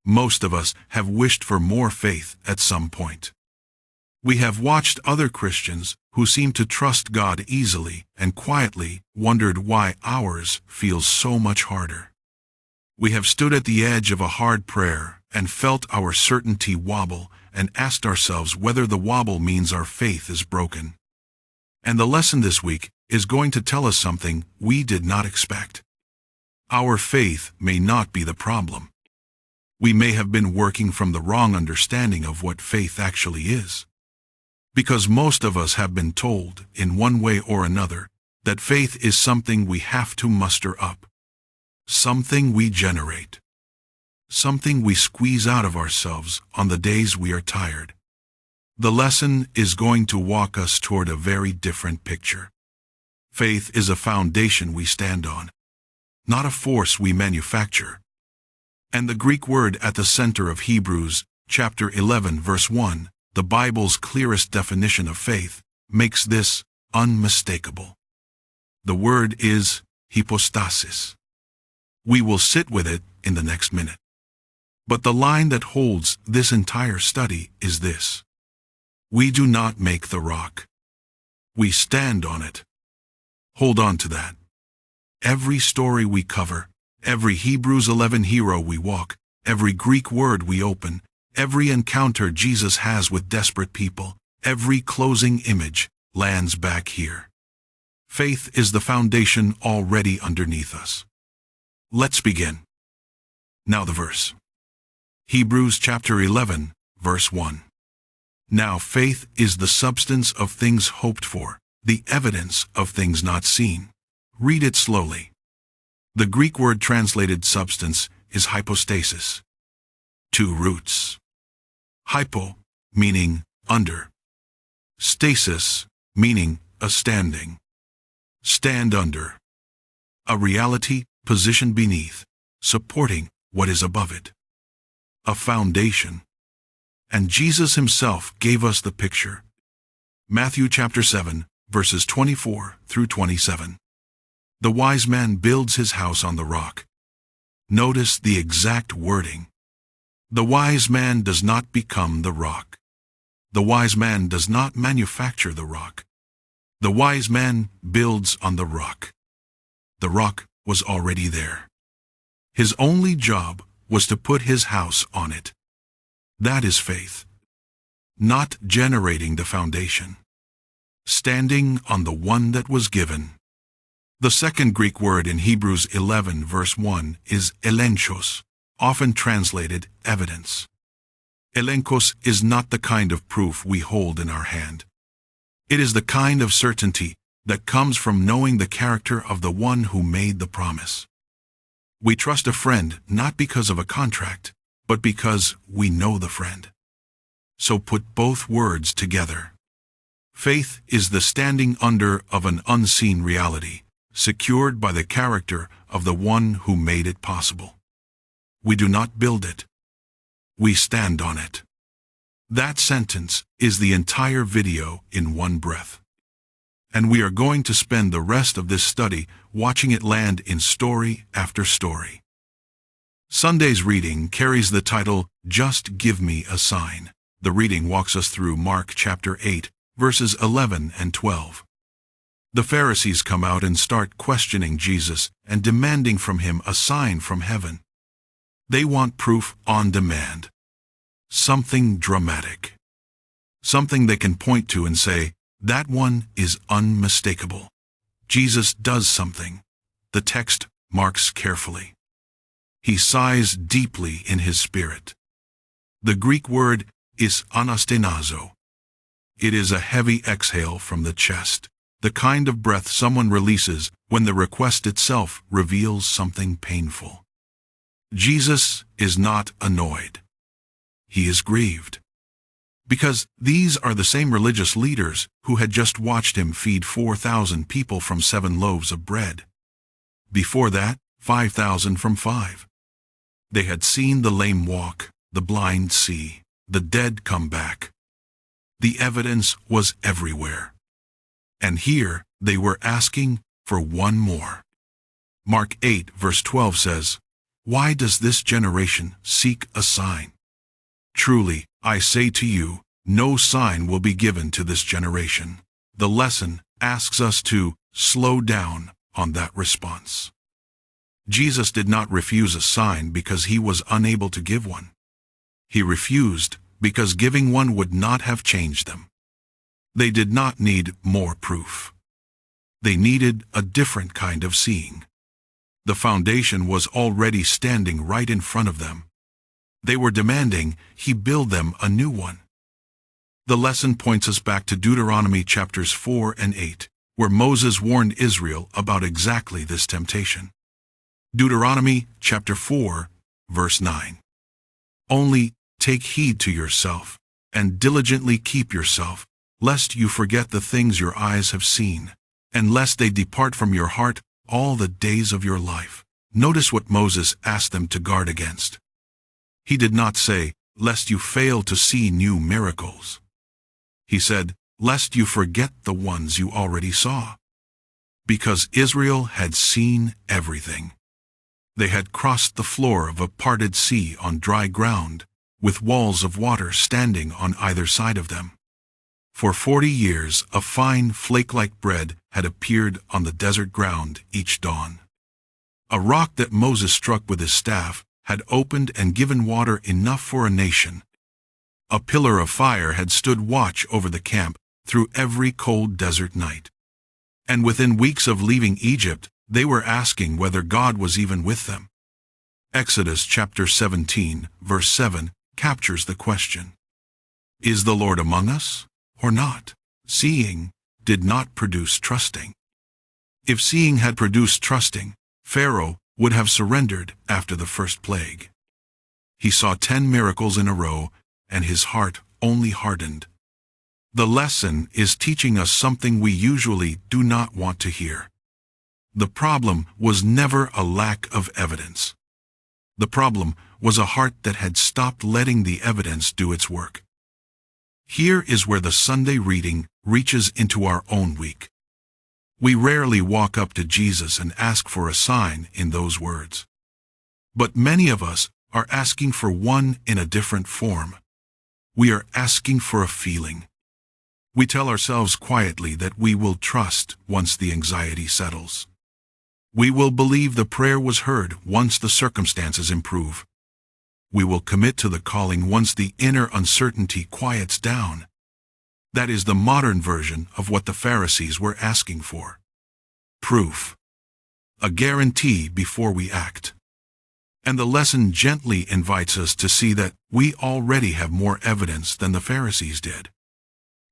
Most of us have wished for more faith at some point. We have watched other Christians who seem to trust God easily and quietly wondered why ours feels so much harder. We have stood at the edge of a hard prayer and felt our certainty wobble and asked ourselves whether the wobble means our faith is broken. And the lesson this week is going to tell us something we did not expect. Our faith may not be the problem. We may have been working from the wrong understanding of what faith actually is. Because most of us have been told, in one way or another, that faith is something we have to muster up. Something we generate. Something we squeeze out of ourselves on the days we are tired. The lesson is going to walk us toward a very different picture. Faith is a foundation we stand on, not a force we manufacture. And the Greek word at the center of Hebrews, chapter 11, verse 1, the Bible's clearest definition of faith, makes this unmistakable. The word is hypostasis. We will sit with it in the next minute. But the line that holds this entire study is this: we do not make the rock. We stand on it. Hold on to that. Every story we cover, every Hebrews 11 hero we walk, every Greek word we open, every encounter Jesus has with desperate people, every closing image lands back here. Faith is the foundation already underneath us. Let's begin. Now the verse. Hebrews chapter 11, verse 1. Now faith is the substance of things hoped for, the evidence of things not seen. Read it slowly. The Greek word translated substance is hypostasis. Two roots. Hypo, meaning under. Stasis, meaning a standing. Stand under. A reality positioned beneath, supporting what is above it. A foundation. And Jesus himself gave us the picture. Matthew chapter 7, verses 24 through 27. The wise man builds his house on the rock. Notice the exact wording. The wise man does not become the rock. The wise man does not manufacture the rock. The wise man builds on the rock. The rock was already there. His only job was to put his house on it. That is faith. Not generating the foundation. Standing on the one that was given. The second Greek word in Hebrews 11 verse 1 is elenchos, often translated evidence. Elenkos is not the kind of proof we hold in our hand. It is the kind of certainty that comes from knowing the character of the one who made the promise. We trust a friend not because of a contract, but because we know the friend. So put both words together. Faith is the standing under of an unseen reality, secured by the character of the one who made it possible. We do not build it. We stand on it. That sentence is the entire video in one breath. And we are going to spend the rest of this study watching it land in story after story. Sunday's reading carries the title, Just Give Me a Sign. The reading walks us through Mark chapter 8, verses 11 and 12. The Pharisees come out and start questioning Jesus and demanding from him a sign from heaven. They want proof on demand. Something dramatic. Something they can point to and say, that one is unmistakable. Jesus does something. The text marks carefully. He sighs deeply in his spirit. The Greek word is anastenazo. It is a heavy exhale from the chest, the kind of breath someone releases when the request itself reveals something painful. Jesus is not annoyed. He is grieved. Because these are the same religious leaders who had just watched him feed 4,000 people from 7 loaves of bread. Before that, 5,000 from 5. They had seen the lame walk, the blind see, the dead come back. The evidence was everywhere. And here they were asking for one more. Mark 8 verse 12 says, "Why does this generation seek a sign? Truly, I say to you, no sign will be given to this generation." The lesson asks us to slow down on that response. Jesus did not refuse a sign because he was unable to give one. He refused because giving one would not have changed them. They did not need more proof. They needed a different kind of seeing. The foundation was already standing right in front of them. They were demanding he build them a new one. The lesson points us back to Deuteronomy chapters 4 and 8, where Moses warned Israel about exactly this temptation. Deuteronomy chapter 4, verse 9. "Only take heed to yourself, and diligently keep yourself, lest you forget the things your eyes have seen, and lest they depart from your heart all the days of your life." Notice what Moses asked them to guard against. He did not say, "Lest you fail to see new miracles." He said, "Lest you forget the ones you already saw." Because Israel had seen everything. They had crossed the floor of a parted sea on dry ground, with walls of water standing on either side of them. For 40 years a fine flake-like bread had appeared on the desert ground each dawn. A rock that Moses struck with his staff had opened and given water enough for a nation. A pillar of fire had stood watch over the camp through every cold desert night. And within weeks of leaving Egypt, they were asking whether God was even with them. Exodus chapter 17, verse 7, captures the question. Is the Lord among us or not? Seeing did not produce trusting. If seeing had produced trusting, Pharaoh would have surrendered after the first plague. He saw 10 miracles in a row, and his heart only hardened. The lesson is teaching us something we usually do not want to hear. The problem was never a lack of evidence. The problem was a heart that had stopped letting the evidence do its work. Here is where the Sunday reading reaches into our own week. We rarely walk up to Jesus and ask for a sign in those words. But many of us are asking for one in a different form. We are asking for a feeling. We tell ourselves quietly that we will trust once the anxiety settles. We will believe the prayer was heard once the circumstances improve. We will commit to the calling once the inner uncertainty quiets down. That is the modern version of what the Pharisees were asking for. Proof. A guarantee before we act. And the lesson gently invites us to see that we already have more evidence than the Pharisees did.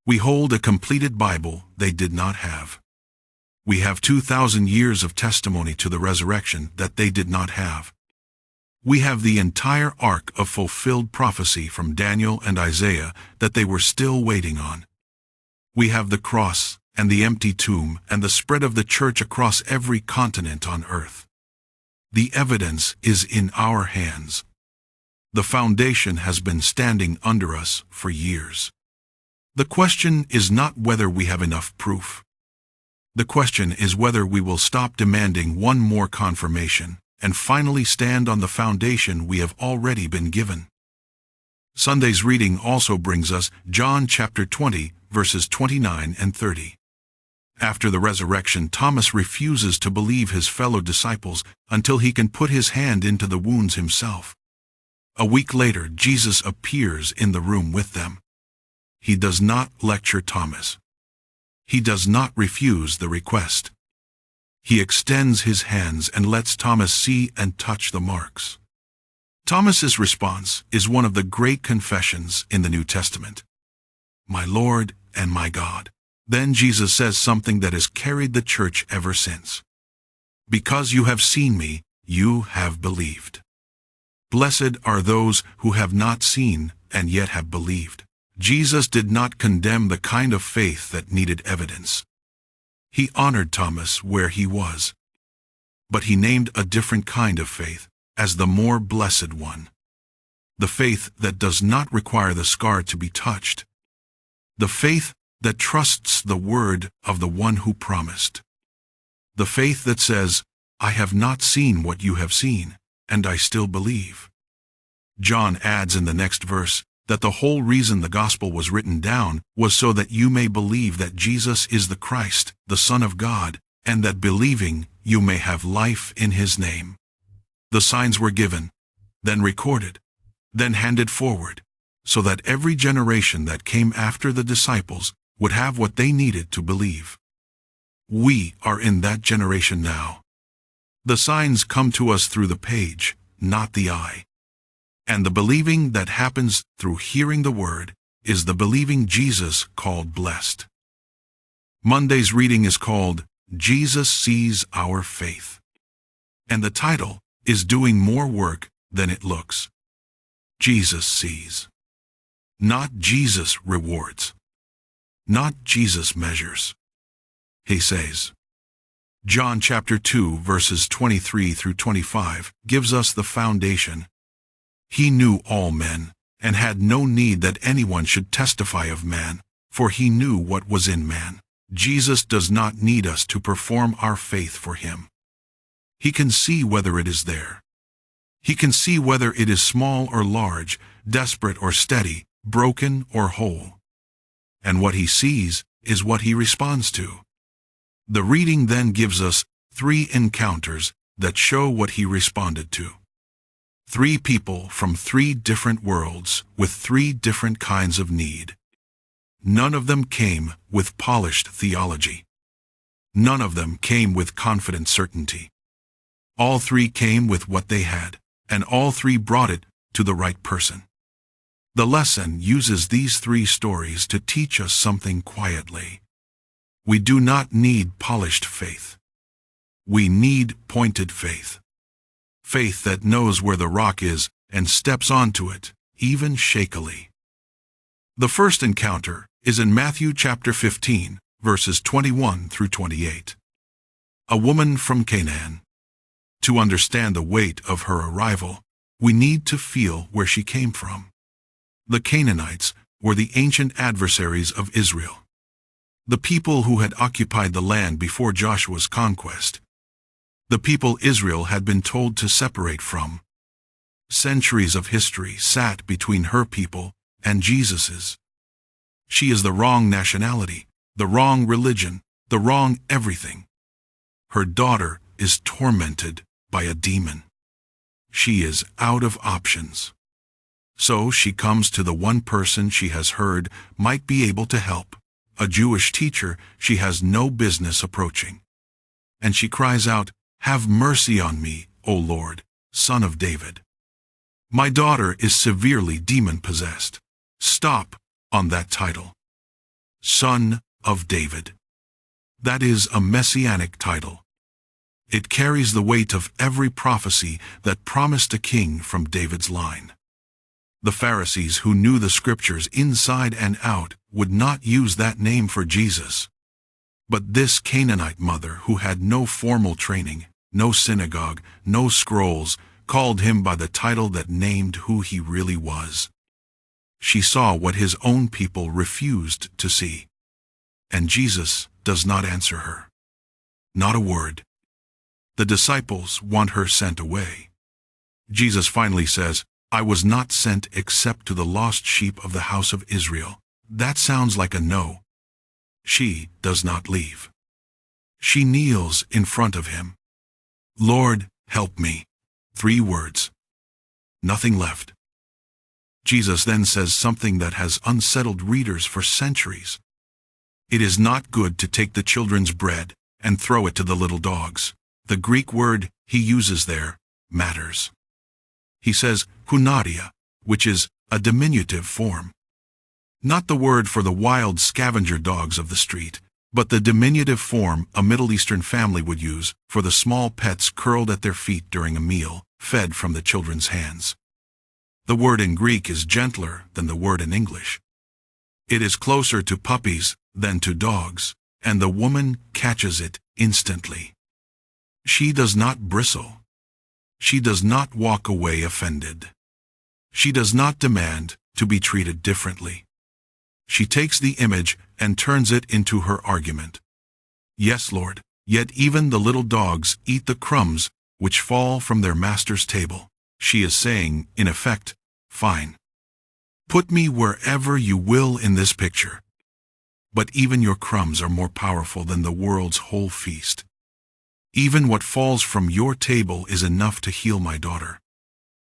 We hold a completed Bible they did not have. We have 2,000 years of testimony to the resurrection that they did not have. We have the entire arc of fulfilled prophecy from Daniel and Isaiah that they were still waiting on. We have the cross and the empty tomb and the spread of the church across every continent on earth. The evidence is in our hands. The foundation has been standing under us for years. The question is not whether we have enough proof. The question is whether we will stop demanding one more confirmation and finally stand on the foundation we have already been given. Sunday's reading also brings us John chapter 20, verses 29 and 30. After the resurrection, Thomas refuses to believe his fellow disciples until he can put his hand into the wounds himself. A week later, Jesus appears in the room with them. He does not lecture Thomas. He does not refuse the request. He extends his hands and lets Thomas see and touch the marks. Thomas's response is one of the great confessions in the New Testament. My Lord and my God. Then Jesus says something that has carried the church ever since. Because you have seen me, you have believed. Blessed are those who have not seen and yet have believed. Jesus did not condemn the kind of faith that needed evidence. He honored Thomas where he was. But he named a different kind of faith as the more blessed one. The faith that does not require the scar to be touched. The faith that trusts the word of the one who promised. The faith that says, I have not seen what you have seen, and I still believe. John adds in the next verse that the whole reason the gospel was written down was so that you may believe that Jesus is the Christ, the Son of God, and that believing you may have life in his name. The signs were given, then recorded, then handed forward, so that every generation that came after the disciples would have what they needed to believe. We are in that generation now. The signs come to us through the page, not the eye. And the believing that happens through hearing the word is the believing Jesus called blessed. Monday's reading is called Jesus Sees Our Faith. And the title is Doing More Work Than It Looks. Jesus sees. Not Jesus rewards. Not Jesus measures. He says. John chapter 2 verses 23 through 25 gives us the foundation. He knew all men, and had no need that anyone should testify of man, for he knew what was in man. Jesus does not need us to perform our faith for him. He can see whether it is there. He can see whether it is small or large, desperate or steady, broken or whole. And what he sees is what he responds to. The reading then gives us 3 encounters that show what he responded to. 3 people from 3 different worlds with 3 different kinds of need. None of them came with polished theology. None of them came with confident certainty. All 3 came with what they had, and all 3 brought it to the right person. The lesson uses these 3 stories to teach us something quietly. We do not need polished faith. We need pointed faith. Faith that knows where the rock is and steps onto it, even shakily. The first encounter is in Matthew chapter 15, verses 21 through 28. A woman from Canaan. To understand the weight of her arrival, we need to feel where she came from. The Canaanites were the ancient adversaries of Israel. The people who had occupied the land before Joshua's conquest. The people Israel had been told to separate from. Centuries of history sat between her people and Jesus's. She is the wrong nationality, the wrong religion, the wrong everything. Her daughter is tormented by a demon. She is out of options. So she comes to the one person she has heard might be able to help, a Jewish teacher she has no business approaching. And she cries out, "Have mercy on me, O Lord, Son of David. My daughter is severely demon-possessed." Stop on that title. Son of David. That is a messianic title. It carries the weight of every prophecy that promised a king from David's line. The Pharisees who knew the scriptures inside and out would not use that name for Jesus. But this Canaanite mother who had no formal training, no synagogue, no scrolls, called him by the title that named who he really was. She saw what his own people refused to see. And Jesus does not answer her. Not a word. The disciples want her sent away. Jesus finally says, "I was not sent except to the lost sheep of the house of Israel." That sounds like a no. She does not leave. She kneels in front of him. "Lord, help me." 3 words. Nothing left. Jesus then says something that has unsettled readers for centuries. It is not good to take the children's bread and throw it to the little dogs. The Greek word he uses there matters. He says hunaria, which is a diminutive form. Not the word for the wild scavenger dogs of the street, but the diminutive form a Middle Eastern family would use for the small pets curled at their feet during a meal, fed from the children's hands. The word in Greek is gentler than the word in English. It is closer to puppies than to dogs, and the woman catches it instantly. She does not bristle. She does not walk away offended. She does not demand to be treated differently. She takes the image and turns it into her argument. "Yes, Lord, yet even the little dogs eat the crumbs which fall from their master's table. She is saying, in effect, fine. Put me wherever you will in this picture. But even your crumbs are more powerful than the world's whole feast. Even what falls from your table is enough to heal my daughter.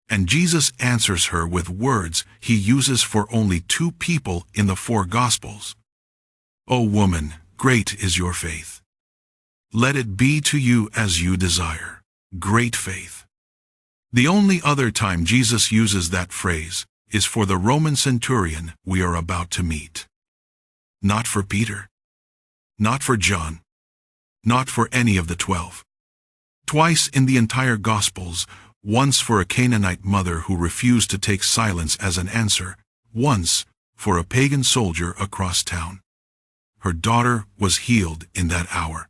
And Jesus answers her with words he uses for only 2 people in the 4 Gospels. O woman, great is your faith. Let it be to you as you desire. Great faith. The only other time Jesus uses that phrase is for the Roman Centurion we are about to meet. Not for Peter. Not for John. Not for any of the 12. Twice in the entire Gospels, once for a Canaanite mother who refused to take silence as an answer, once for a pagan soldier across town. Her daughter was healed in that hour.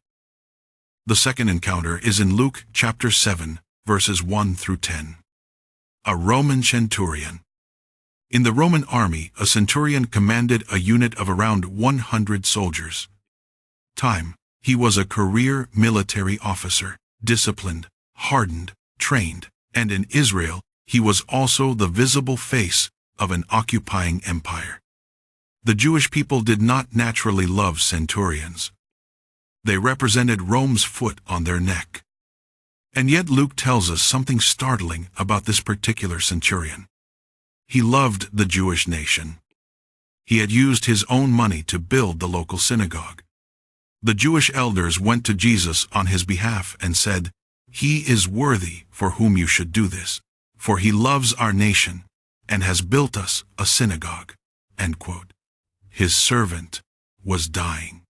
The second encounter is in Luke chapter 7, verses 1 through 10. A Roman centurion. In the Roman army, a centurion commanded a unit of around 100 soldiers. He was a career military officer, disciplined, hardened, trained, and in Israel, he was also the visible face of an occupying empire. The Jewish people did not naturally love centurions. They represented Rome's foot on their neck. And yet Luke tells us something startling about this particular centurion. He loved the Jewish nation. He had used his own money to build the local synagogue. The Jewish elders went to Jesus on his behalf and said, "He is worthy for whom you should do this, for he loves our nation and has built us a synagogue." End quote. His servant was dying.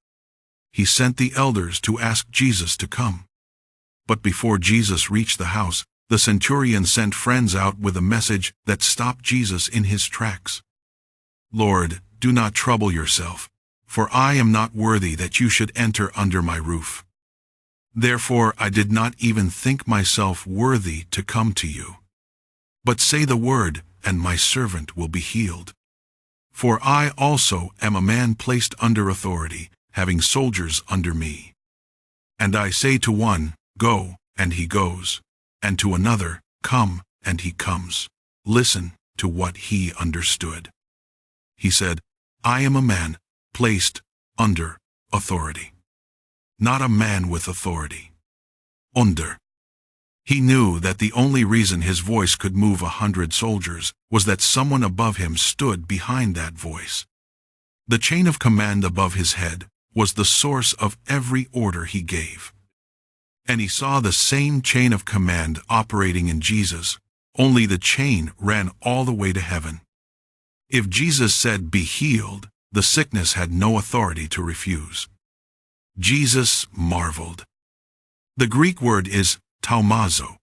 He sent the elders to ask Jesus to come. But before Jesus reached the house, the centurion sent friends out with a message that stopped Jesus in his tracks. "Lord, do not trouble yourself, for I am not worthy that you should enter under my roof. Therefore I did not even think myself worthy to come to you. But say the word, and my servant will be healed. For I also am a man placed under authority, having soldiers under me. And I say to one, 'Go,' and he goes, and to another, 'Come,' and he comes." Listen to what he understood. He said, "I am a man placed under authority." Not a man with authority. Under. He knew that the only reason his voice could move 100 soldiers was that someone above him stood behind that voice. The chain of command above his head was the source of every order he gave. And he saw the same chain of command operating in Jesus, only the chain ran all the way to heaven. If Jesus said, "Be healed," the sickness had no authority to refuse. Jesus marveled. The Greek word is taumazo.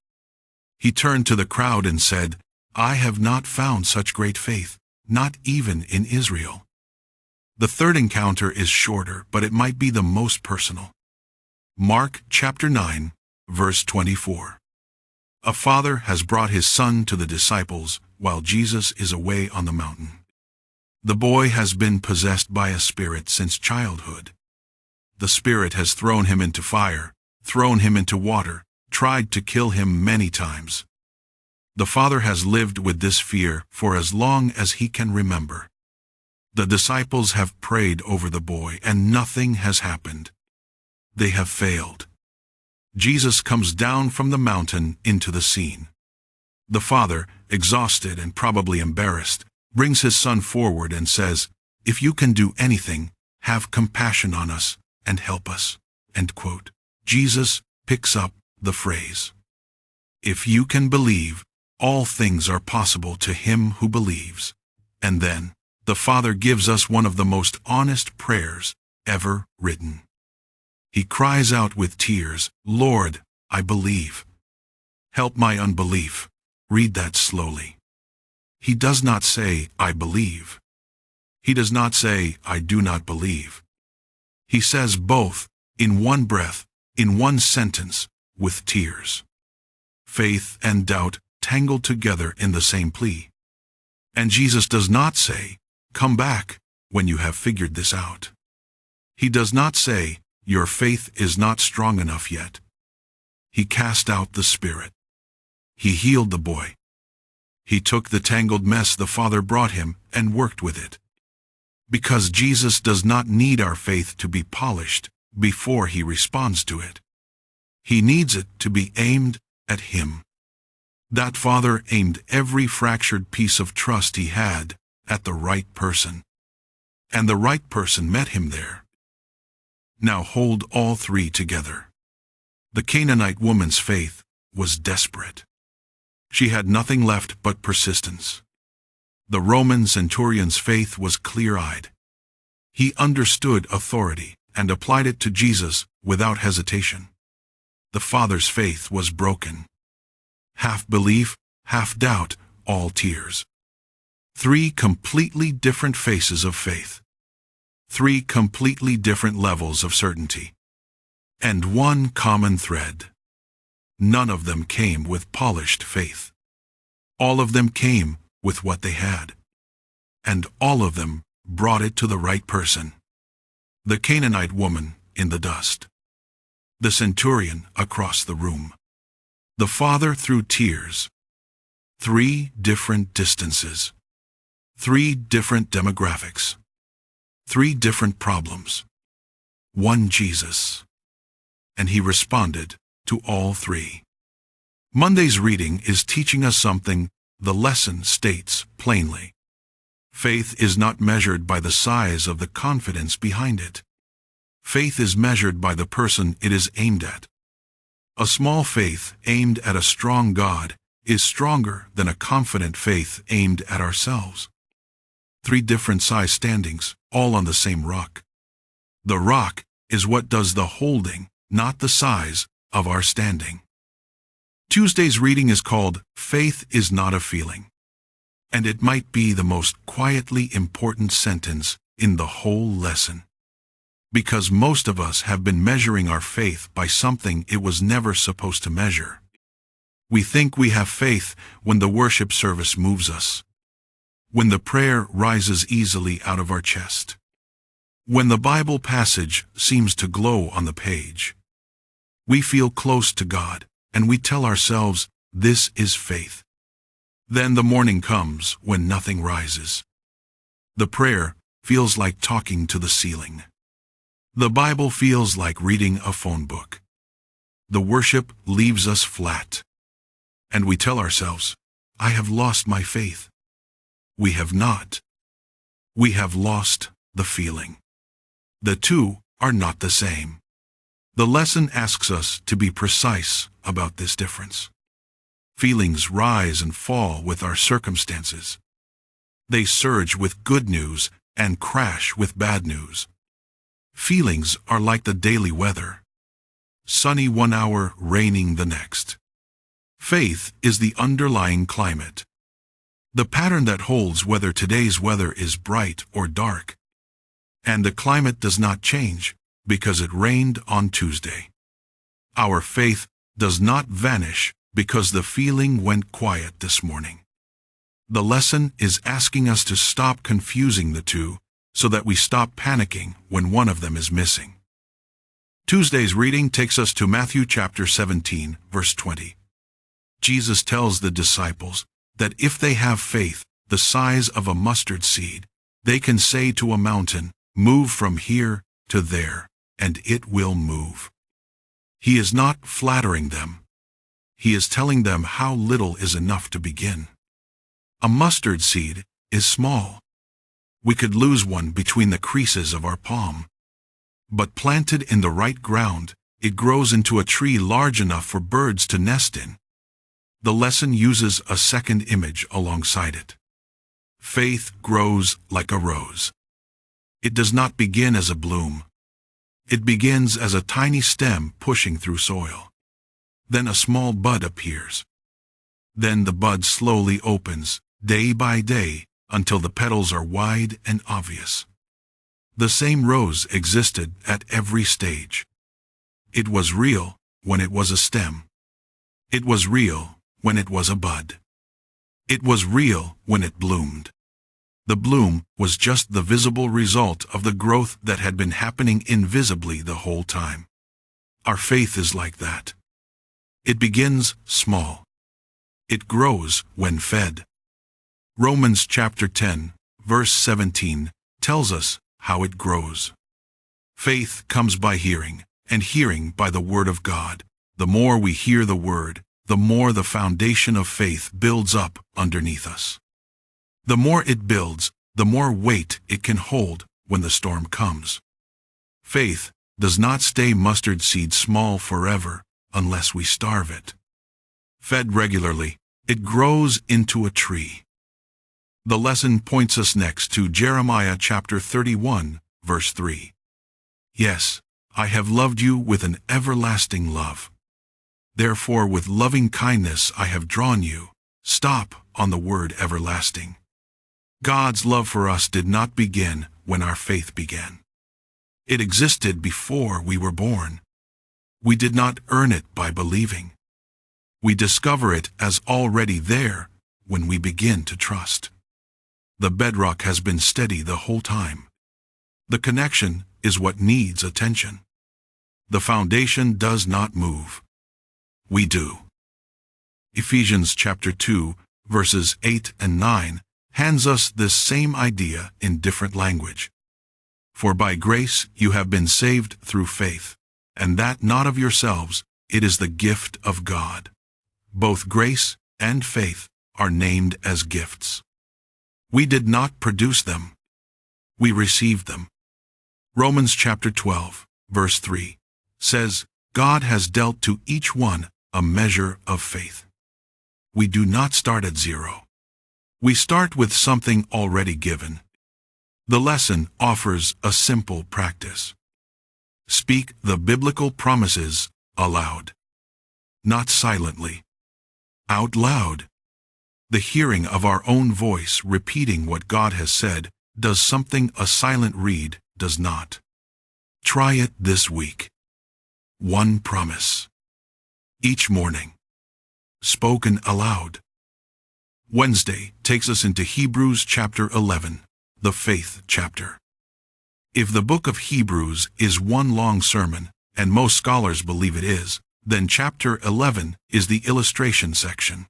He turned to the crowd and said, "I have not found such great faith, not even in Israel." The third encounter is shorter, but it might be the most personal. Mark chapter 9, verse 24. A father has brought his son to the disciples while Jesus is away on the mountain. The boy has been possessed by a spirit since childhood. The spirit has thrown him into fire, thrown him into water, tried to kill him many times. The father has lived with this fear for as long as he can remember. The disciples have prayed over the boy, and nothing has happened. They have failed. Jesus comes down from the mountain into the scene. The father, exhausted and probably embarrassed, brings his son forward and says, "If you can do anything, have compassion on us and help us." End quote. Jesus picks up the phrase. If you can believe, all things are possible to him who believes. And then, the Father gives us one of the most honest prayers ever written. He cries out with tears, "Lord, I believe. Help my unbelief." Read that slowly. He does not say, "I believe." He does not say, "I do not believe." He says both, in one breath, in one sentence, with tears. Faith and doubt tangled together in the same plea. And Jesus does not say, "Come back when you have figured this out." He does not say, "Your faith is not strong enough yet." He cast out the spirit. He healed the boy. He took the tangled mess the Father brought him and worked with it. Because Jesus does not need our faith to be polished before he responds to it. He needs it to be aimed at him. That Father aimed every fractured piece of trust he had at the right person. And the right person met him there. Now hold all three together. The Canaanite woman's faith was desperate. She had nothing left but persistence. The Roman Centurion's faith was clear-eyed. He understood authority and applied it to Jesus without hesitation. The Father's faith was broken. Half belief, half doubt, all tears. Three completely different faces of faith. Three completely different levels of certainty. And one common thread. None of them came with polished faith. All of them came with what they had. And all of them brought it to the right person. The Canaanite woman in the dust. The centurion across the room. The Father through tears. Three different distances. Three different demographics. Three different problems. One Jesus. And he responded to all three. Monday's reading is teaching us something the lesson states plainly. Faith is not measured by the size of the confidence behind it. Faith is measured by the person it is aimed at. A small faith aimed at a strong God is stronger than a confident faith aimed at ourselves. Three different size standings, all on the same rock. The rock is what does the holding, not the size, of our standing. Tuesday's reading is called Faith is Not a Feeling. And it might be the most quietly important sentence in the whole lesson. Because most of us have been measuring our faith by something it was never supposed to measure. We think we have faith when the worship service moves us. When the prayer rises easily out of our chest. When the Bible passage seems to glow on the page. We feel close to God, and we tell ourselves, this is faith. Then the morning comes when nothing rises. The prayer feels like talking to the ceiling. The Bible feels like reading a phone book. The worship leaves us flat. And we tell ourselves, I have lost my faith. We have not. We have lost the feeling. The two are not the same. The lesson asks us to be precise about this difference. Feelings rise and fall with our circumstances. They surge with good news and crash with bad news. Feelings are like the daily weather. Sunny one hour, raining the next. Faith is the underlying climate. The pattern that holds whether today's weather is bright or dark. And the climate does not change because it rained on Tuesday. Our faith does not vanish because the feeling went quiet this morning. The lesson is asking us to stop confusing the two so that we stop panicking when one of them is missing. Tuesday's reading takes us to Matthew chapter 17, verse 20. Jesus tells the disciples that if they have faith the size of a mustard seed, they can say to a mountain, "Move from here to there," and it will move. He is not flattering them. He is telling them how little is enough to begin. A mustard seed is small. We could lose one between the creases of our palm. But planted in the right ground, it grows into a tree large enough for birds to nest in. The lesson uses a second image alongside it. Faith grows like a rose. It does not begin as a bloom. It begins as a tiny stem pushing through soil. Then a small bud appears. Then the bud slowly opens, day by day, until the petals are wide and obvious. The same rose existed at every stage. It was real when it was a stem. It was real when it was a bud. It was real when it bloomed. The bloom was just the visible result of the growth that had been happening invisibly the whole time. Our faith is like that. It begins small. It grows when fed. Romans chapter 10, verse 17, tells us how it grows. Faith comes by hearing, and hearing by the word of God. The more we hear the word, the more the foundation of faith builds up underneath us. The more it builds, the more weight it can hold when the storm comes. Faith does not stay mustard seed small forever unless we starve it. Fed regularly, it grows into a tree. The lesson points us next to Jeremiah chapter 31, verse 3. Yes, I have loved you with an everlasting love. Therefore with loving kindness I have drawn you. Stop on the word everlasting. God's love for us did not begin when our faith began. It existed before we were born. We did not earn it by believing. We discover it as already there when we begin to trust. The bedrock has been steady the whole time. The connection is what needs attention. The foundation does not move. We do. Ephesians chapter 2, verses 8 and 9, hands us this same idea in different language. For by grace you have been saved through faith, and that not of yourselves, it is the gift of God. Both grace and faith are named as gifts. We did not produce them. We received them. Romans chapter 12, verse 3, says, God has dealt to each one a measure of faith. We do not start at zero. We start with something already given. The lesson offers a simple practice. Speak the biblical promises aloud. Not silently. Out loud. The hearing of our own voice repeating what God has said does something a silent reed does not. Try it this week. One promise. Each morning. Spoken aloud. Wednesday takes us into Hebrews chapter 11, the faith chapter. If the book of Hebrews is one long sermon, and most scholars believe it is, then chapter 11 is the illustration section.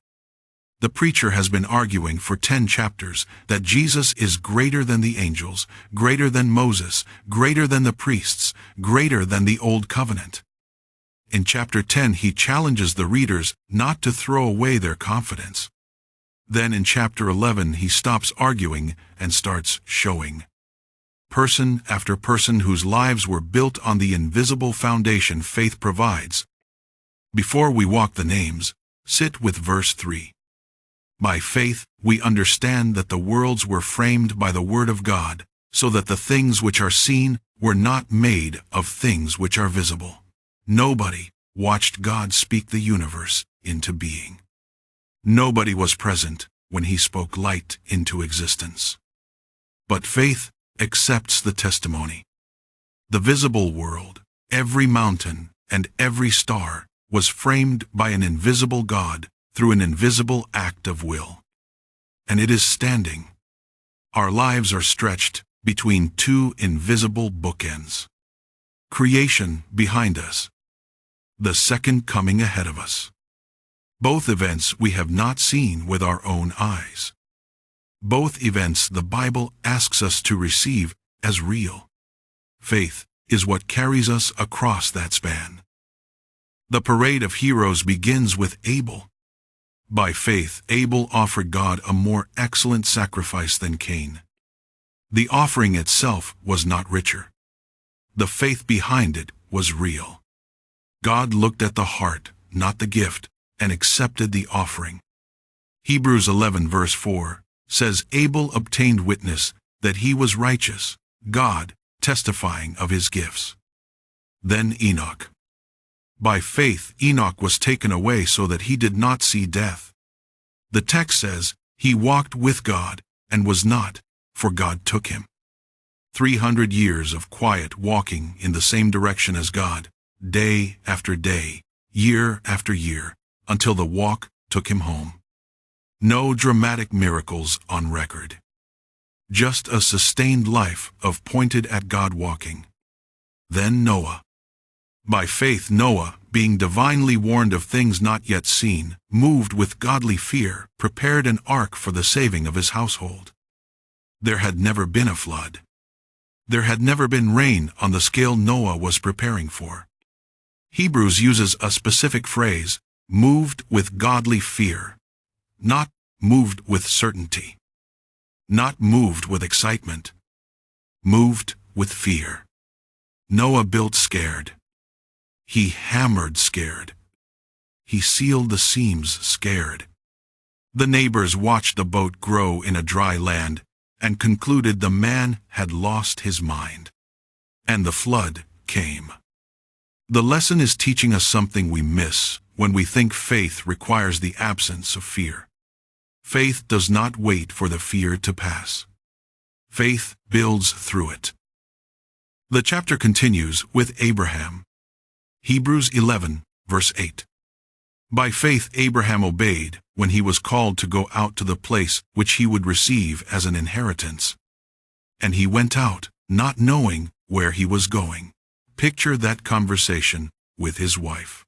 The preacher has been arguing for 10 chapters that Jesus is greater than the angels, greater than Moses, greater than the priests, greater than the Old Covenant. In chapter 10 he challenges the readers not to throw away their confidence. Then in chapter 11 he stops arguing and starts showing. Person after person whose lives were built on the invisible foundation faith provides. Before we walk the names, sit with verse 3. By faith we understand that the worlds were framed by the word of God, so that the things which are seen were not made of things which are visible. Nobody watched God speak the universe into being. Nobody was present when he spoke light into existence. But faith accepts the testimony. The visible world, every mountain and every star, was framed by an invisible God through an invisible act of will. And it is standing. Our lives are stretched between two invisible bookends. Creation behind us. The second coming ahead of us. Both events we have not seen with our own eyes. Both events the Bible asks us to receive as real. Faith is what carries us across that span. The parade of heroes begins with Abel. By faith, Abel offered God a more excellent sacrifice than Cain. The offering itself was not richer. The faith behind it was real. God looked at the heart, not the gift, and accepted the offering. Hebrews 11 verse 4 says Abel obtained witness that he was righteous, God testifying of his gifts. Then Enoch. By faith Enoch was taken away so that he did not see death. The text says, he walked with God and was not, for God took him. 300 years of quiet walking in the same direction as God, day after day, year after year, until the walk took him home. No dramatic miracles on record. Just a sustained life of pointed at God walking. Then Noah. By faith Noah being divinely warned of things not yet seen, moved with godly fear, prepared an ark for the saving of his household. There had never been a flood. There had never been rain on the scale Noah was preparing for. Hebrews uses a specific phrase, moved with godly fear, not moved with certainty, not moved with excitement, moved with fear. Noah built scared. He hammered scared. He sealed the seams scared. The neighbors watched the boat grow in a dry land and concluded the man had lost his mind. And the flood came. The lesson is teaching us something we miss when we think faith requires the absence of fear. Faith does not wait for the fear to pass. Faith builds through it. The chapter continues with Abraham. Hebrews 11, verse 8. By faith Abraham obeyed when he was called to go out to the place which he would receive as an inheritance. And he went out, not knowing where he was going. Picture that conversation with his wife.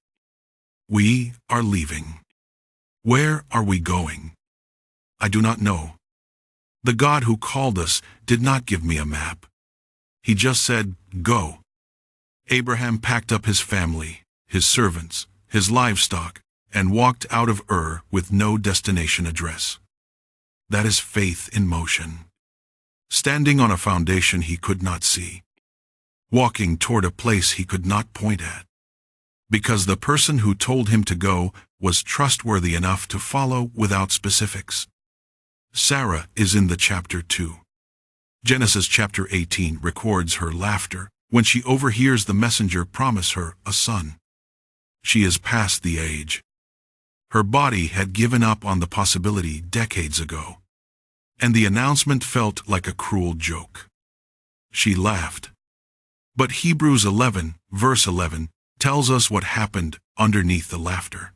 We are leaving. Where are we going? I do not know. The God who called us did not give me a map. He just said, go. Abraham packed up his family, his servants, his livestock, and walked out of Ur with no destination address. That is faith in motion. Standing on a foundation he could not see. Walking toward a place he could not point at. Because the person who told him to go was trustworthy enough to follow without specifics. Sarah is in the chapter too. Genesis chapter 18 records her laughter when she overhears the messenger promise her a son. She is past the age. Her body had given up on the possibility decades ago, and the announcement felt like a cruel joke. She laughed. But Hebrews 11, verse 11, tells us what happened underneath the laughter.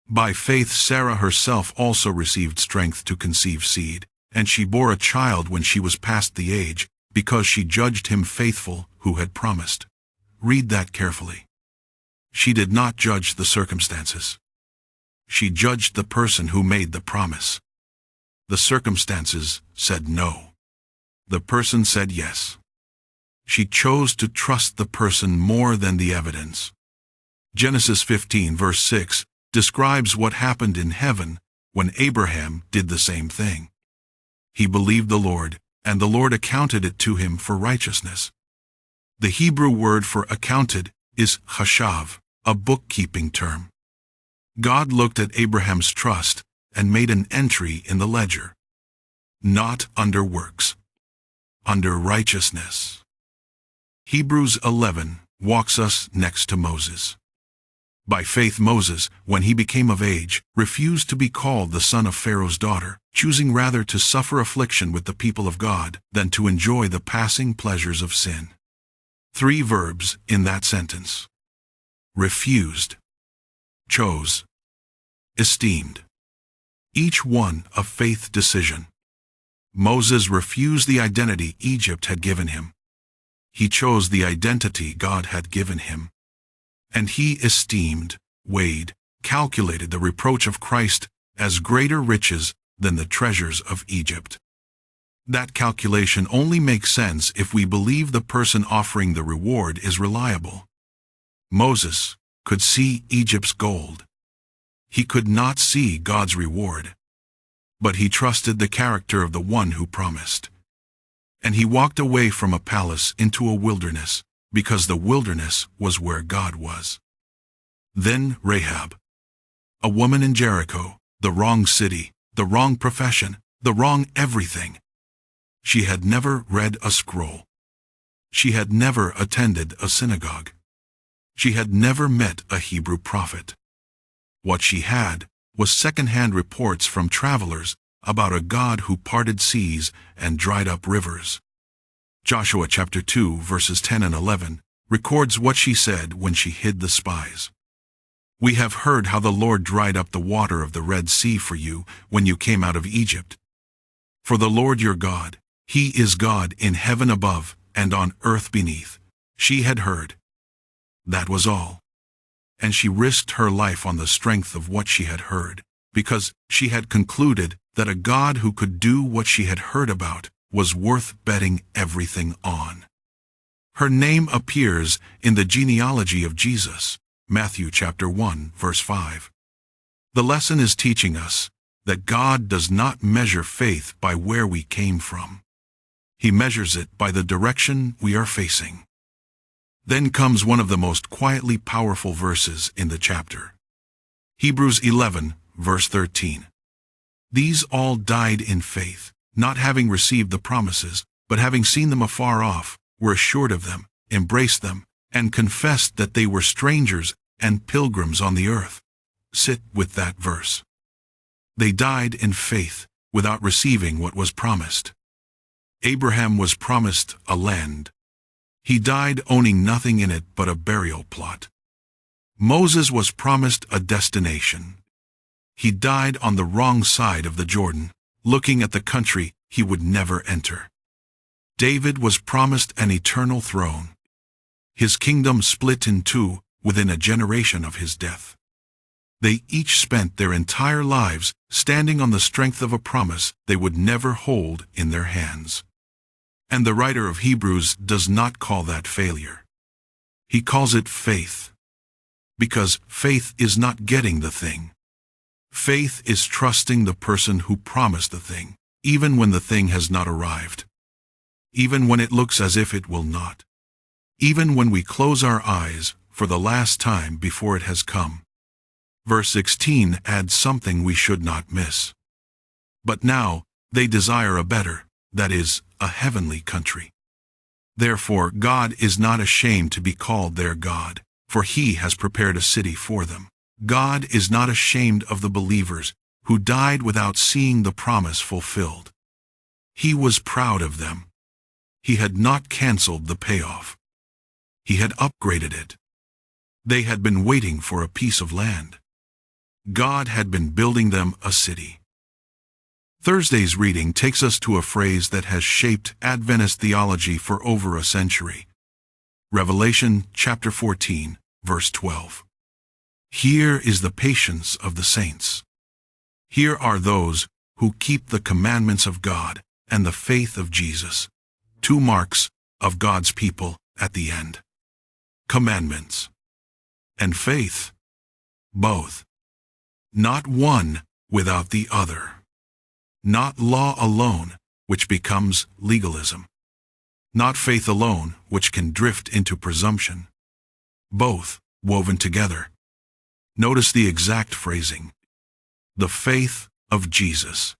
By faith Sarah herself also received strength to conceive seed, and she bore a child when she was past the age, because she judged him faithful who had promised. Read that carefully. She did not judge the circumstances. She judged the person who made the promise. The circumstances said no. The person said yes. She chose to trust the person more than the evidence. Genesis 15 verse 6 describes what happened in heaven when Abraham did the same thing. He believed the Lord, and the Lord accounted it to him for righteousness. The Hebrew word for accounted is chashav, a bookkeeping term. God looked at Abraham's trust and made an entry in the ledger. Not under works, under righteousness. Hebrews 11 walks us next to Moses. By faith Moses, when he became of age, refused to be called the son of Pharaoh's daughter, choosing rather to suffer affliction with the people of God than to enjoy the passing pleasures of sin. 3 verbs in that sentence. Refused, chose, esteemed. Each one a faith decision. Moses refused the identity Egypt had given him. He chose the identity God had given him. And he esteemed, weighed, calculated the reproach of Christ as greater riches than the treasures of Egypt. That calculation only makes sense if we believe the person offering the reward is reliable. Moses could see Egypt's gold. He could not see God's reward. But he trusted the character of the one who promised. And he walked away from a palace into a wilderness, because the wilderness was where God was. Then Rahab, a woman in Jericho, the wrong city, the wrong profession, the wrong everything. She had never read a scroll. She had never attended a synagogue. She had never met a Hebrew prophet. What she had was second-hand reports from travelers about a God who parted seas and dried up rivers. Joshua chapter 2 verses 10 and 11 records what she said when she hid the spies. We have heard how the Lord dried up the water of the Red Sea for you when you came out of Egypt. For the Lord your God, He is God in heaven above and on earth beneath. She had heard. That was all. and she risked her life on the strength of what she had heard, because she had concluded that a God who could do what she had heard about was worth betting everything on. Her name appears in the genealogy of Jesus, Matthew chapter 1, verse 5. The lesson is teaching us that God does not measure faith by where we came from. He measures it by the direction we are facing. Then comes one of the most quietly powerful verses in the chapter. Hebrews 11, verse 13. These all died in faith, not having received the promises, but having seen them afar off, were assured of them, embraced them, and confessed that they were strangers and pilgrims on the earth. Sit with that verse. They died in faith without receiving what was promised. Abraham was promised a land. He died owning nothing in it but a burial plot. Moses was promised a destination. He died on the wrong side of the Jordan, looking at the country he would never enter. David was promised an eternal throne. His kingdom split in two within a generation of his death. They each spent their entire lives standing on the strength of a promise they would never hold in their hands. And the writer of Hebrews does not call that failure. He calls it faith. Because faith is not getting the thing. Faith is trusting the person who promised the thing, even when the thing has not arrived. Even when it looks as if it will not. Even when we close our eyes for the last time before it has come. Verse 16 adds something we should not miss. But now, they desire a better, that is, a heavenly country. Therefore, God is not ashamed to be called their God, for He has prepared a city for them. God is not ashamed of the believers who died without seeing the promise fulfilled. He was proud of them. He had not canceled the payoff. He had upgraded it. They had been waiting for a piece of land. God had been building them a city. Thursday's reading takes us to a phrase that has shaped Adventist theology for over a century. Revelation chapter 14, verse 12. Here is the patience of the saints. Here are those who keep the commandments of God and the faith of Jesus. Two marks of God's people at the end. Commandments and faith. Both. Not one without the other. Not law alone, which becomes legalism. Not faith alone, which can drift into presumption. Both woven together. Notice the exact phrasing. The faith of Jesus.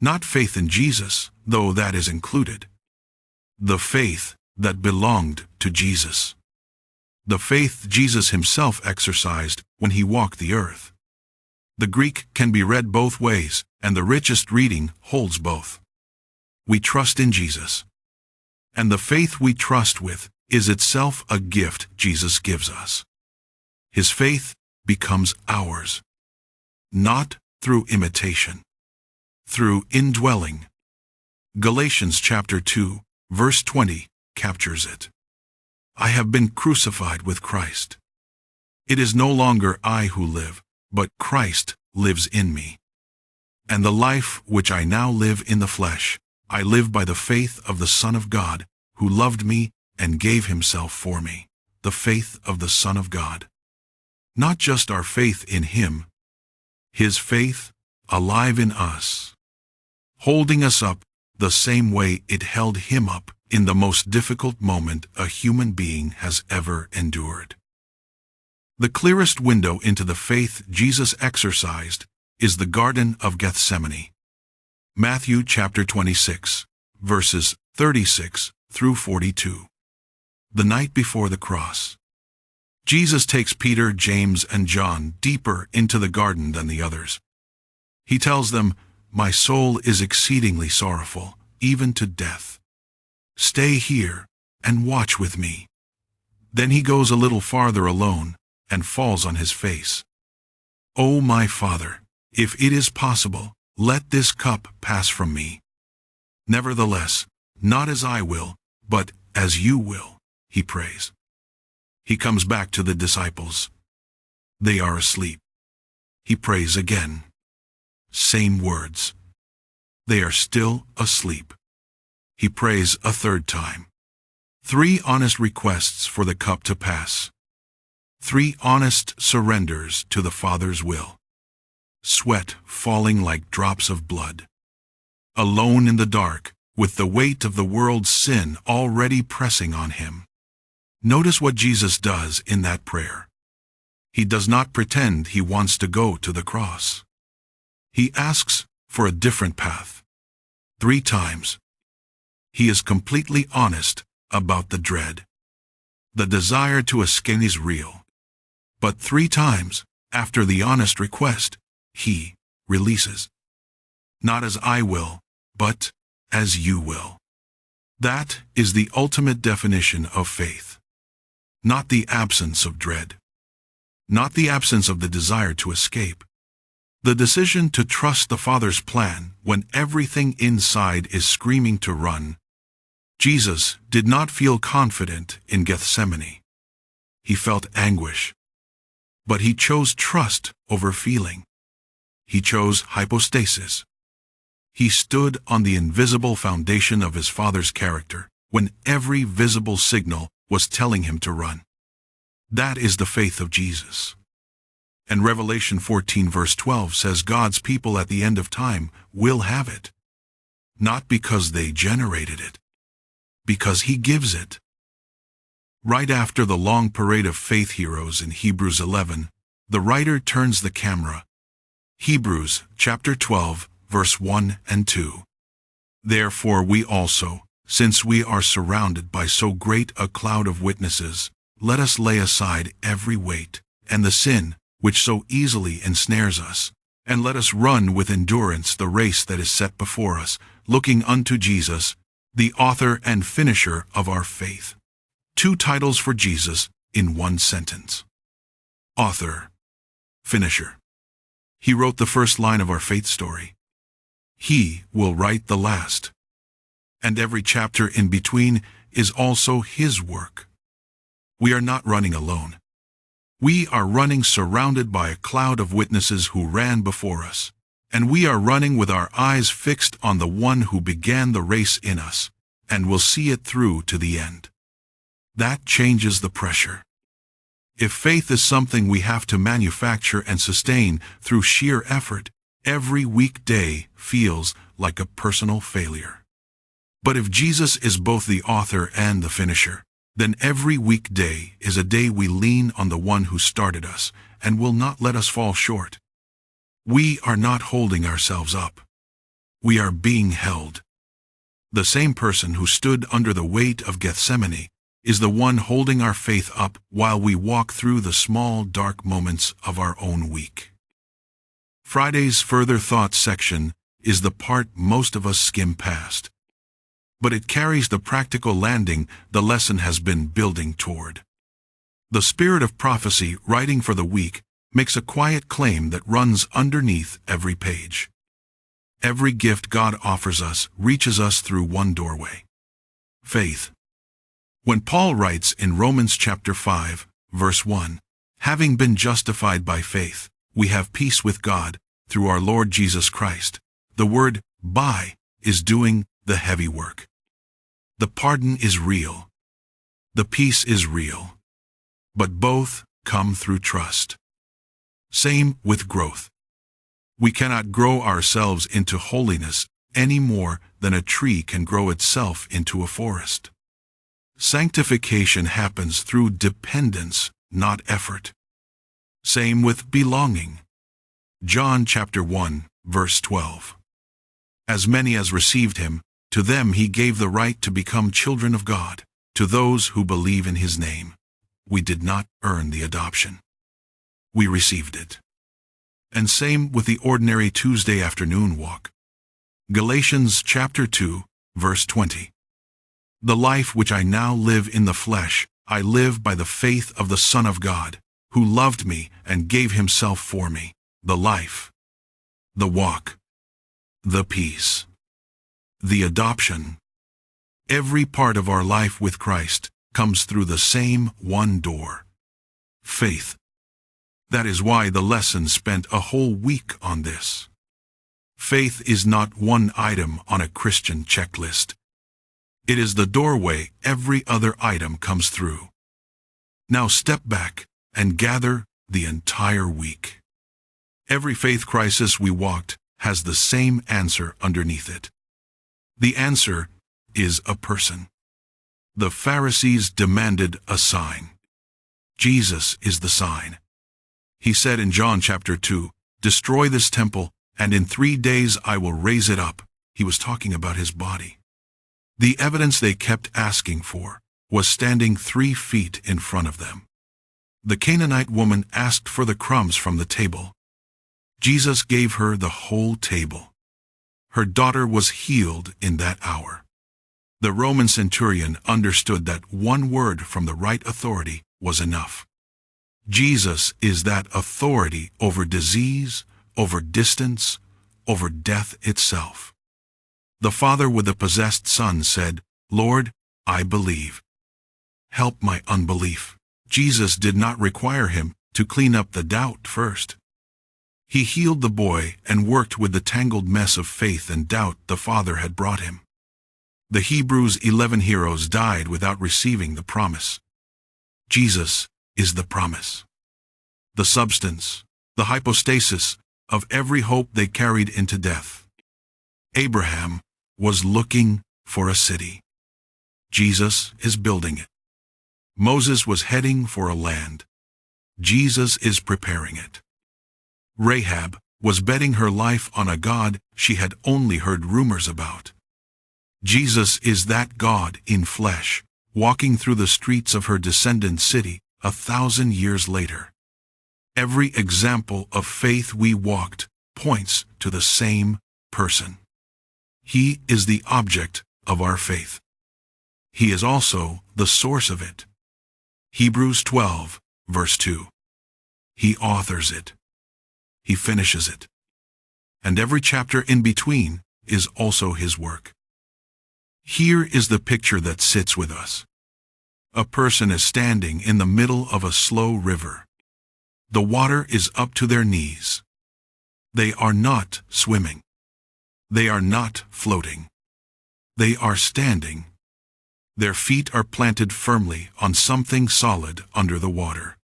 Not faith in Jesus, though that is included. The faith that belonged to Jesus. The faith Jesus himself exercised when he walked the earth. The Greek can be read both ways, and the richest reading holds both. We trust in Jesus. And the faith we trust with is itself a gift Jesus gives us. His faith becomes ours. Not through imitation. Through indwelling. Galatians chapter 2, verse 20, captures it. I have been crucified with Christ. It is no longer I who live, but Christ lives in me. And the life which I now live in the flesh, I live by the faith of the Son of God, who loved me and gave himself for me. The faith of the Son of God. Not just our faith in him, his faith alive in us, holding us up the same way it held him up in the most difficult moment a human being has ever endured. The clearest window into the faith Jesus exercised is the Garden of Gethsemane. Matthew chapter 26, verses 36 through 42. The night before the cross. Jesus takes Peter, James, and John deeper into the garden than the others. He tells them, "My soul is exceedingly sorrowful, even to death. Stay here and watch with me." Then he goes a little farther alone and falls on his face. "O my Father, if it is possible, let this cup pass from me. Nevertheless, not as I will, but as you will," he prays. He comes back to the disciples. They are asleep. He prays again. Same words. They are still asleep. He prays a third time. 3 honest requests for the cup to pass. 3 honest surrenders to the Father's will. Sweat falling like drops of blood. Alone in the dark, with the weight of the world's sin already pressing on him. Notice what Jesus does in that prayer. He does not pretend he wants to go to the cross. He asks for a different path. 3 times. He is completely honest about the dread. The desire to escape is real. But 3 times, after the honest request, he releases. Not as I will, but as you will. That is the ultimate definition of faith. Not the absence of dread. Not the absence of the desire to escape. The decision to trust the Father's plan when everything inside is screaming to run. Jesus did not feel confident in Gethsemane. He felt anguish. But he chose trust over feeling. He chose hypostasis. He stood on the invisible foundation of his Father's character when every visible signal was telling him to run. That is the faith of Jesus. And Revelation 14 verse 12 says God's people at the end of time will have it. Not because they generated it, because he gives it. Right after the long parade of faith heroes in Hebrews 11, the writer turns the camera. Hebrews chapter 12, verse 1 and 2. Therefore we also, since we are surrounded by so great a cloud of witnesses, let us lay aside every weight, and the sin, which so easily ensnares us, and let us run with endurance the race that is set before us, looking unto Jesus, the author and finisher of our faith. 2 titles for Jesus in one sentence. Author, finisher. He wrote the first line of our faith story. He will write the last. And every chapter in between is also his work. We are not running alone. We are running surrounded by a cloud of witnesses who ran before us, and we are running with our eyes fixed on the one who began the race in us, and will see it through to the end. That changes the pressure. If faith is something we have to manufacture and sustain through sheer effort, every weekday feels like a personal failure. But if Jesus is both the author and the finisher, then every weekday is a day we lean on the one who started us and will not let us fall short. We are not holding ourselves up. We are being held. The same person who stood under the weight of Gethsemane is the one holding our faith up while we walk through the small, dark moments of our own week. Friday's further thoughts section is the part most of us skim past. But it carries the practical landing the lesson has been building toward. The spirit of prophecy writing for the week makes a quiet claim that runs underneath every page. Every gift God offers us reaches us through one doorway: faith. When Paul writes in Romans chapter 5, verse 1, having been justified by faith, we have peace with God through our Lord Jesus Christ, the word by is doing the heavy work. The pardon is real. The peace is real. But both come through trust. Same with growth. We cannot grow ourselves into holiness any more than a tree can grow itself into a forest. Sanctification happens through dependence, not effort. Same with belonging. John chapter 1, verse 12. As many as received him, to them he gave the right to become children of God, to those who believe in his name. We did not earn the adoption. We received it. And same with the ordinary Tuesday afternoon walk. Galatians chapter 2, verse 20. The life which I now live in the flesh, I live by the faith of the Son of God, who loved me and gave himself for me. The life, the walk, the peace, the adoption. Every part of our life with Christ comes through the same one door: faith. That is why the lesson spent a whole week on this. Faith is not one item on a Christian checklist. It is the doorway every other item comes through. Now step back and gather the entire week. Every faith crisis we walked has the same answer underneath it. The answer is a person. The Pharisees demanded a sign. Jesus is the sign. He said in John chapter 2, "Destroy this temple, and in 3 days I will raise it up." He was talking about his body. The evidence they kept asking for was standing 3 feet in front of them. The Canaanite woman asked for the crumbs from the table. Jesus gave her the whole table. Her daughter was healed in that hour. The Roman Centurion understood that one word from the right authority was enough. Jesus is that authority over disease, over distance, over death itself. The father with the possessed son said, "Lord, I believe. Help my unbelief." Jesus did not require him to clean up the doubt first. He healed the boy and worked with the tangled mess of faith and doubt the father had brought him. The Hebrews 11 heroes died without receiving the promise. Jesus is the promise. The substance, the hypostasis of every hope they carried into death. Abraham was looking for a city. Jesus is building it. Moses was heading for a land. Jesus is preparing it. Rahab was betting her life on a God she had only heard rumors about. Jesus is that God in flesh, walking through the streets of her descendant city 1,000 years later. Every example of faith we walked points to the same person. He is the object of our faith. He is also the source of it. Hebrews 12, verse 2. He authors it. He finishes it. And every chapter in between is also his work. Here is the picture that sits with us. A person is standing in the middle of a slow river. The water is up to their knees. They are not swimming. They are not floating. They are standing. Their feet are planted firmly on something solid under the water.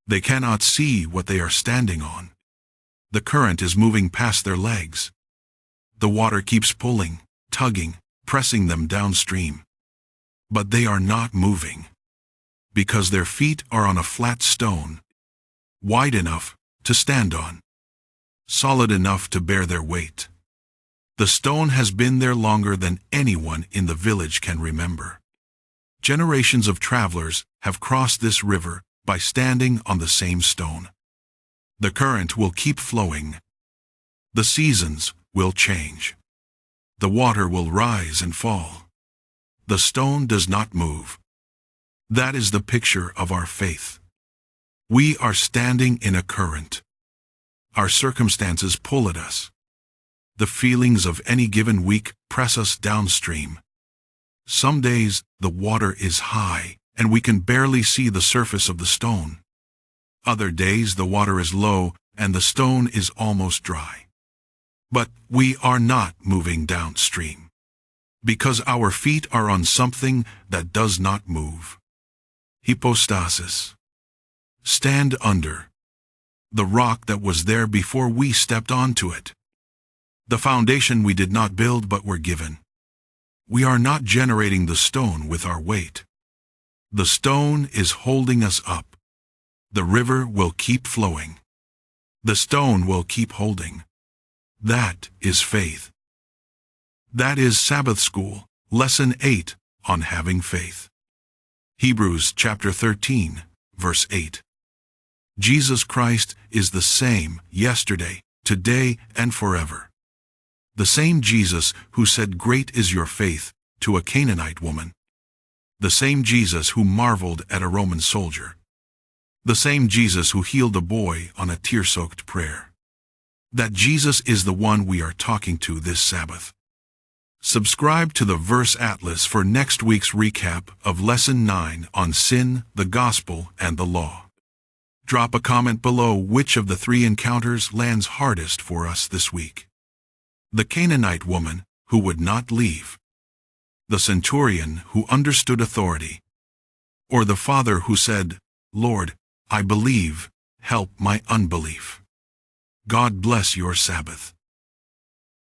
They cannot see what they are standing on. The current is moving past their legs. The water keeps pulling, tugging, pressing them downstream. But they are not moving, because their feet are on a flat stone, wide enough to stand on, solid enough to bear their weight. The stone has been there longer than anyone in the village can remember. Generations of travelers have crossed this river by standing on the same stone. The current will keep flowing. The seasons will change. The water will rise and fall. The stone does not move. That is the picture of our faith. We are standing in a current. Our circumstances pull at us. The feelings of any given week press us downstream. Some days the water is high and we can barely see the surface of the stone. Other days the water is low and the stone is almost dry. But we are not moving downstream, because our feet are on something that does not move. Hypostasis. Stand under. The rock that was there before we stepped onto it. The foundation we did not build but were given. We are not generating the stone with our weight. The stone is holding us up. The river will keep flowing. The stone will keep holding. That is faith. That is Sabbath School, Lesson 8 on having faith. Hebrews chapter 13, verse 8. Jesus Christ is the same yesterday, today, and forever. The same Jesus who said, "Great is your faith," to a Canaanite woman. The same Jesus who marveled at a Roman soldier. The same Jesus who healed a boy on a tear-soaked prayer. That Jesus is the one we are talking to this Sabbath. Subscribe to the Verse Atlas for next week's recap of Lesson 9 on sin, the gospel, and the law. Drop a comment below which of the three encounters lands hardest for us this week. The Canaanite woman, who would not leave. The centurion who understood authority. Or the father who said, "Lord, I believe, help my unbelief." God bless your Sabbath.